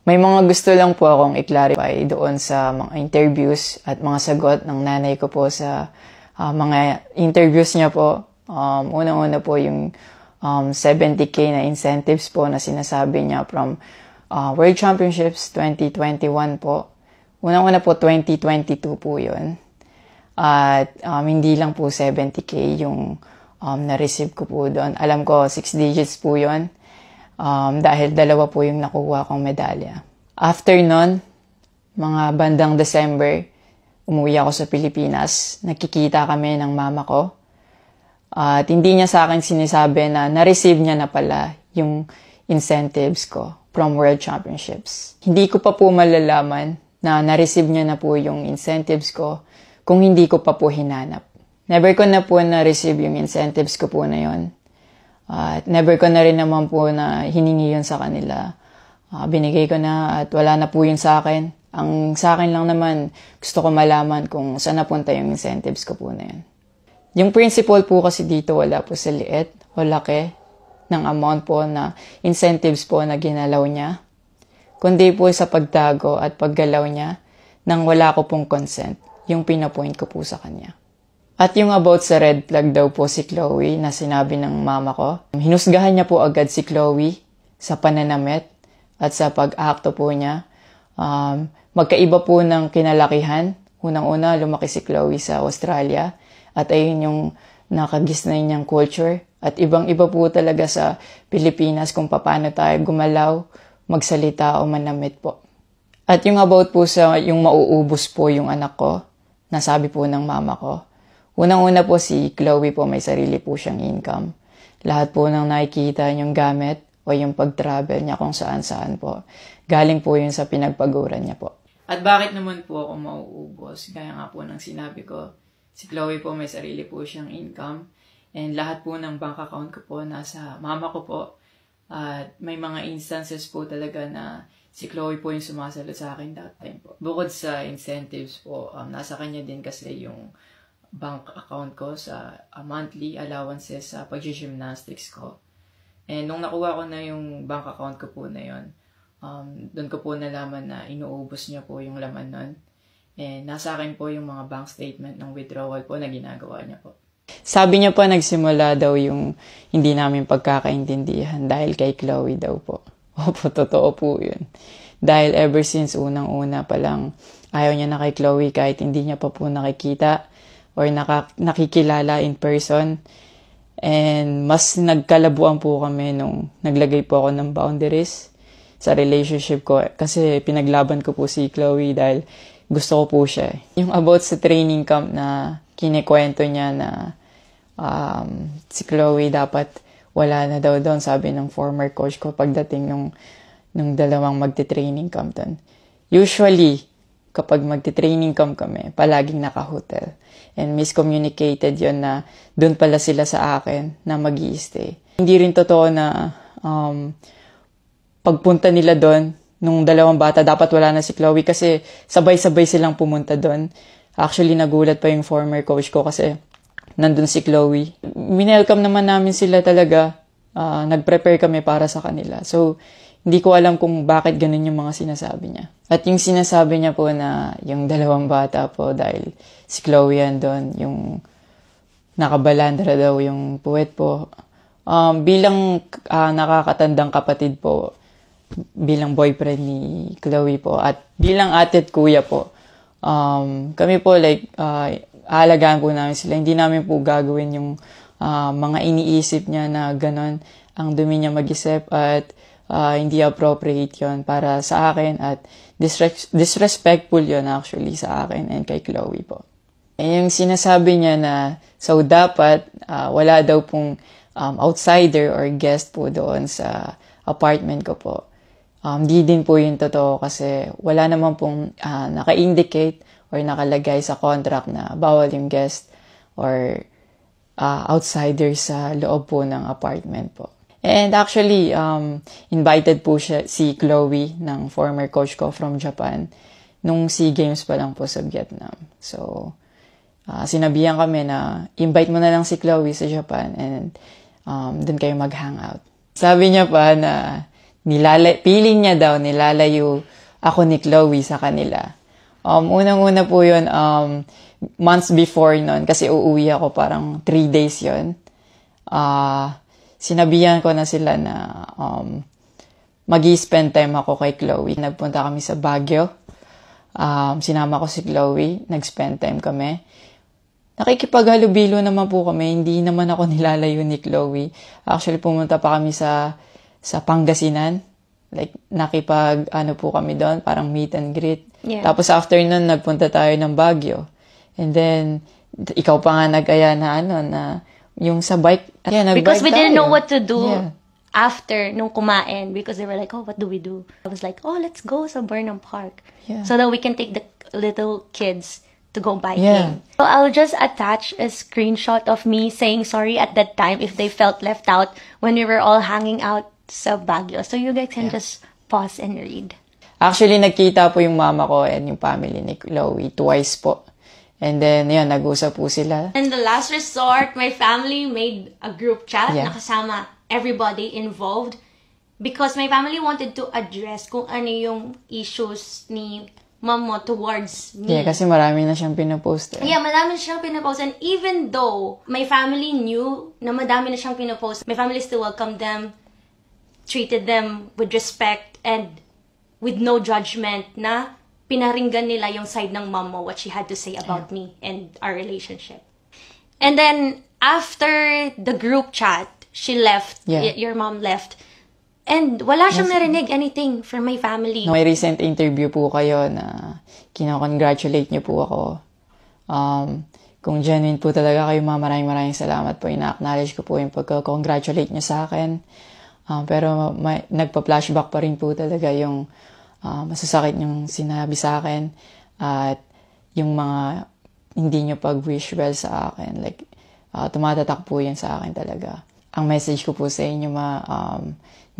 May mga gusto lang po akong i-clarify doon sa mga interviews at mga sagot ng nanay ko po sa mga interviews niya po. Unang-una po yung 70K na incentives po na sinasabi niya from World Championships 2021 po. Unang-una po 2022 po yun. At hindi lang po 70K yung na-receive ko po doon. Alam ko 6 digits po yun. Dahil dalawa po yung nakuha kong medalya. After nun, mga bandang December, umuwi ako sa Pilipinas. Nakikita kami ng mama ko. At hindi niya sa akin sinasabi na na-receive niya na pala yung incentives ko from World Championships. Hindi ko pa po malalaman na na-receive niya na po yung incentives ko kung hindi ko pa po hinanap. Never ko na po na-receive yung incentives ko po na yon. At never ko na rin naman po na hiningi yun sa kanila. Binigay ko na at wala na po yun sa akin. Ang sa akin lang naman, gusto ko malaman kung saan napunta yung incentives ko po na yun. Yung principle po kasi dito wala po sa liit o laki ng amount po na incentives po na ginalaw niya. Kundi po sa pagtago at paggalaw niya nang wala ko pong consent, yung pinapoint ko po sa kanya. At yung about sa red flag daw po si Chloe na sinabi ng mama ko, hinusgahan niya po agad si Chloe sa pananamit at sa pag-akto po niya. Magkaiba po ng kinalakihan. Unang-una, lumaki si Chloe sa Australia at ayun yung nakagisnay niyang culture. At ibang-iba po talaga sa Pilipinas kung paano tayo gumalaw, magsalita o manamit po. At yung about po sa yung mauubos po yung anak ko, nasabi po ng mama ko. Unang-una po si Chloe po may sarili po siyang income. Lahat po ng nakikita niyong gamit o yung pag-travel niya kung saan-saan po. Galing po yun sa pinagpaguran niya po. At bakit naman po ako mauubos? Gaya nga po ng sinabi ko, si Chloe po may sarili po siyang income. And lahat po ng bank account ko po nasa mama ko po. At may mga instances po talaga na si Chloe po yung sumasagot sa akin that time po. Bukod sa incentives po, nasa kanya din kasi yung bank account ko sa monthly allowances sa pag-gymnastics ko. And nung nakuha ko na yung bank account ko po na yun, doon ko po nalaman na inuubos niya po yung laman nun. And nasa akin po yung mga bank statement ng withdrawal po na ginagawa niya po. Sabi niya po nagsimula daw yung hindi namin pagkakaintindihan dahil kay Chloe daw po. Opo, totoo po yun. Dahil ever since unang-una pa lang, ayaw niya na kay Chloe kahit hindi niya pa po nakikita or nakikilala in person. And mas nagkalabuan po kami nung naglagay po ako ng boundaries sa relationship ko. Kasi pinaglaban ko po si Chloe dahil gusto ko po siya. Yung about sa training camp na kinikwento niya na si Chloe dapat wala na daw doon, sabi ng former coach ko pagdating nung dalawang magte-training camp doon. Usually, kapag magte-training camp kami, palaging naka-hotel. And miscommunicated yon na doon pala sila sa akin na mag-i-stay. Hindi rin totoo na pagpunta nila doon, nung dalawang bata, dapat wala na si Chloe kasi sabay-sabay silang pumunta doon. Actually, nagulat pa yung former coach ko kasi nandun si Chloe. Minelcome naman namin sila talaga. Nag-prepare kami para sa kanila. So, hindi ko alam kung bakit ganun yung mga sinasabi niya. At yung sinasabi niya po na yung dalawang bata po dahil si Chloe yan doon, yung nakabalandra daw yung puwet po. Bilang nakakatandang kapatid po, bilang boyfriend ni Chloe po, at bilang ate at kuya po, kami po aalagaan po namin sila. Hindi namin po gagawin yung mga iniisip niya na ganon ang dumi niya mag-isip at hindi appropriate yon para sa akin at disrespectful yon actually sa akin and kay Chloe po. And yung sinasabi niya na so dapat wala daw pong outsider or guest po doon sa apartment ko po. Di din po yung totoo kasi wala naman pong naka-indicate or nakalagay sa contract na bawal yung guest or outsider sa loob po ng apartment po. And actually, invited po si Chloe ng former coach ko from Japan nung SEA Games pa lang po sa Vietnam. So, sinabihan kami na invite mo na lang si Chloe sa Japan and doon kayo mag-hangout. Sabi niya pa na feeling niya daw, nilalayo ako ni Chloe sa kanila. Unang-una po yun, months before nun, kasi uuwi ako parang 3 days yun. Sinabihan ko na sila na mag-i-spend time ako kay Chloe. Nagpunta kami sa Baguio. Sinama ko si Chloe, nag-spend time kami. Nakikipaghalubilo naman po kami, hindi naman ako nilalayo ni Chloe. Actually, pumunta pa kami sa Pangasinan. Like, po kami doon, parang meet and greet. Yeah. Tapos after nun, nagpunta tayo ng Baguio. And then, ikaw pa nga nag-aya na yung sa bike. Nag-bike Because we didn't tayo. know what to do Yeah. after nung kumain, because they were like, oh, what do we do? I was like, oh, let's go sa Burnham Park. Yeah. So that we can take the little kids to go biking. Yeah. So I'll just attach a screenshot of me saying sorry at that time if they felt left out when we were all hanging out sa Baguio. So you guys can just pause and read. Actually, nagkita po yung mama ko and yung family ni Chloe twice po. And then, yun, nag-usap po sila. And the last resort, my family made a group chat Yeah. na kasama everybody involved because my family wanted to address kung ano yung issues ni mom mo towards me. Yeah, kasi marami na siyang pinapost. Yeah, madami na siyang pinapost. And even though my family knew na madami na siyang pinapost, my family still welcomed them, treated them with respect, and with no judgment na pinaringgan nila yung side ng mom mo, what she had to say about me and our relationship. And then, after the group chat, she left, your mom left, and wala siyang narinig anything from my family. May recent interview po kayo na kinakongratulate niyo po ako. Kung genuine po talaga kayo, maraming salamat po. Ina-acknowledge ko po yung pagka-congratulate niyo sa akin. Pero nagpa-flashback pa rin po talaga yung masasakit yung sinabi sa akin at yung mga hindi nyo pag-wish well sa akin. Like, tumatatak po yan sa akin talaga. Ang message ko po sa inyo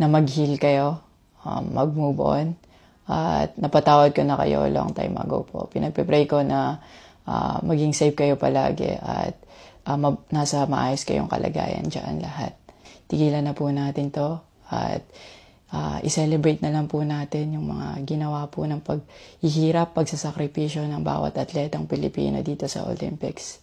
na mag-heal kayo, mag-move on, at napatawad ko na kayo long time ago po. Pinagpipray ko na maging safe kayo palagi at nasa maayos kayong kalagayan dyan lahat. Tigilan na po natin to at i-celebrate na lang po natin yung mga ginawa po ng paghihirap, pagsasakripisyo ng bawat atletang Pilipino dito sa Olympics.